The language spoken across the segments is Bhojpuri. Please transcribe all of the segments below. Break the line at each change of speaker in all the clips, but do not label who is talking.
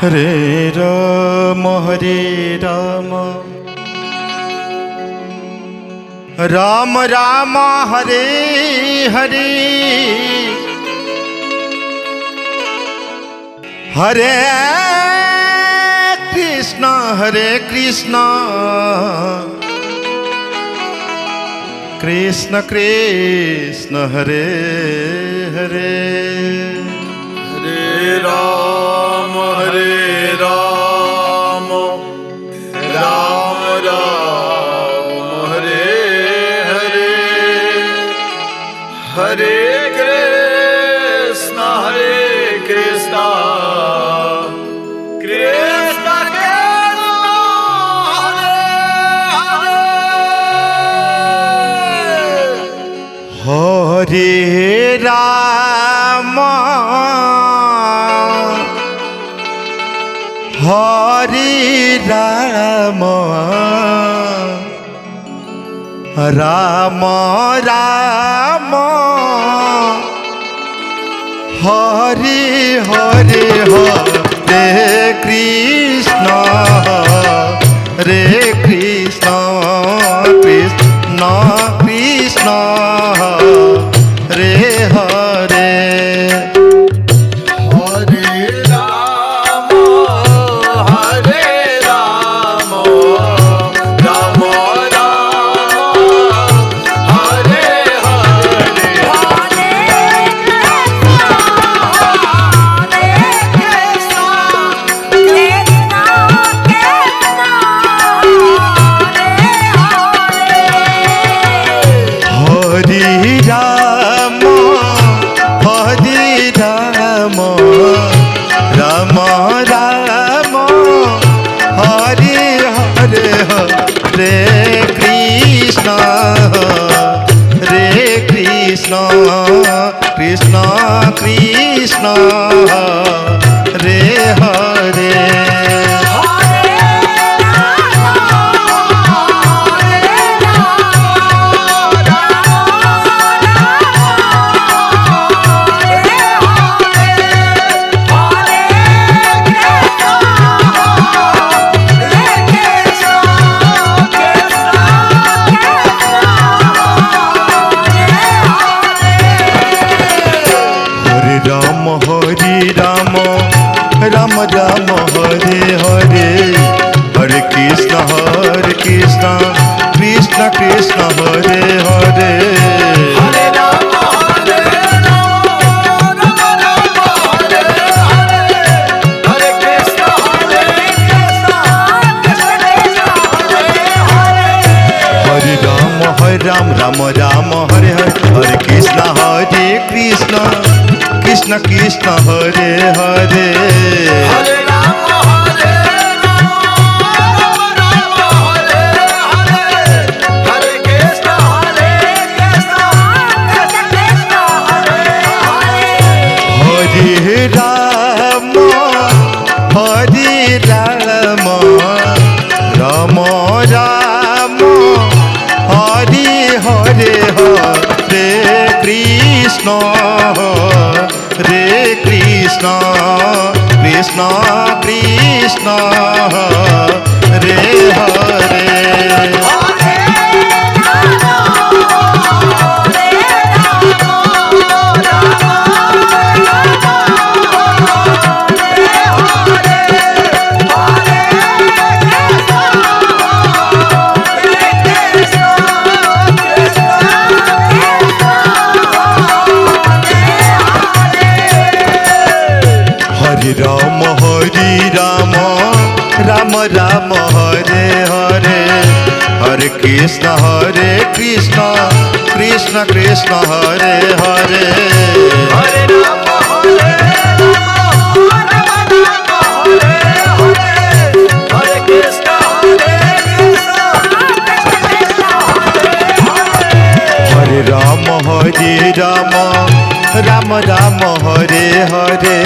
हरे राम राम राम हरे हरे हरे कृष्ण कृष्ण कृष्ण हरे हरे
हरे राम राम राम हरे हरे हरे कृष्ण कृष्ण कृष्ण
हरे राम राम राम हरे हरे हरे कृष्ण कृष्ण कृष्ण हरे हरे कृष्ण कृष्ण हरे हरे राम राम हरे हरे हरे कृष्ण कृष्ण कृष्ण हरे हरे
हरे राम हरे कृष्ण
राम राम हरे हरे हरे कृष्ण कृष्ण कृष्ण हरे हरे
हरे राम हरे कृष्ण
हरे राम राम राम हरे हरे हरे कृष्ण कृष्ण कृष्ण हरे हरे राम राम हरे हरे हरे कृष्ण कृष्ण कृष्ण हरे हरे
हरे राम हरे कृष्ण
हरे राम राम राम हरे हरे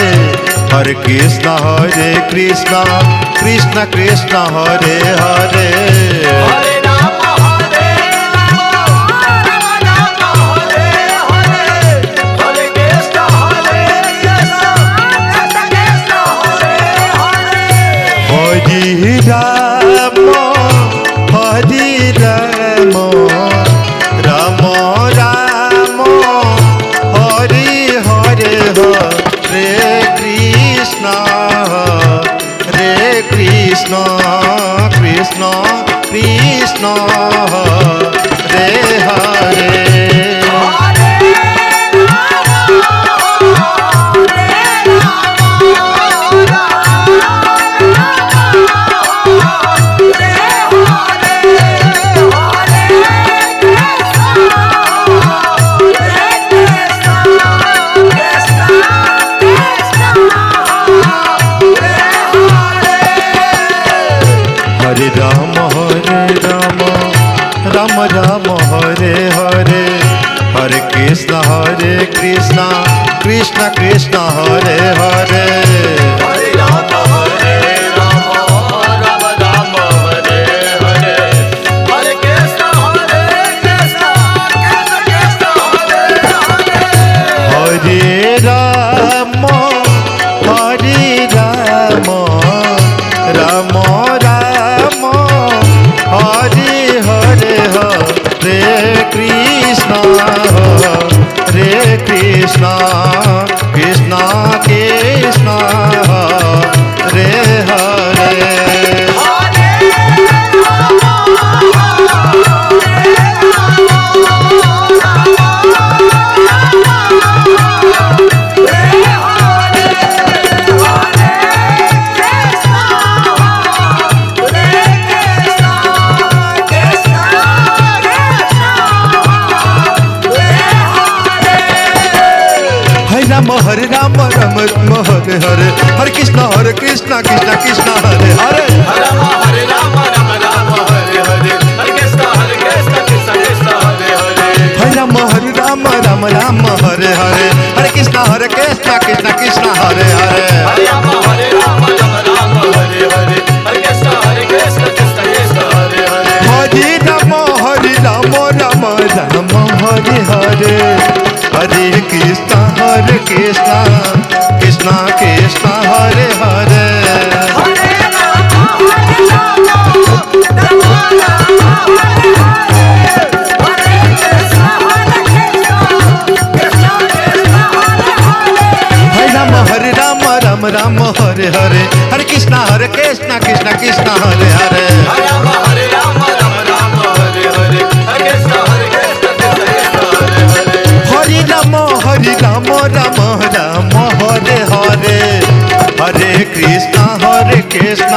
हरे कृष्ण कृष्ण कृष्ण हरे हरे
हरे राम हरे कृष्ण
कृष्ण हरे हरे हरे राम राम राम हरे हरे हरे कृष्ण कृष्ण कृष्ण हरे हरे
हरे राम राम हरे हरे हरे कृष्ण कृष्ण कृष्ण हरे हरे
हरे राम राम राम हरे हरे हरे कृष्ण कृष्ण कृष्ण हरे हरे
हरे राम राम हरे हरे हरे कृष्ण कृष्ण कृष्ण हरे हरे
हरे राम राम हरे हरे हरे कृष्ण कृष्ण कृष्ण हरे हरे हरे राम राम हरे हरे हरे कृष्ण कृष्ण कृष्ण हरे हरे
हरे राम राम हरे हरे हरे कृष्ण कृष्ण कृष्ण हरे हरे
हरे राम राम हरे हरे हरे कृष्ण कृष्ण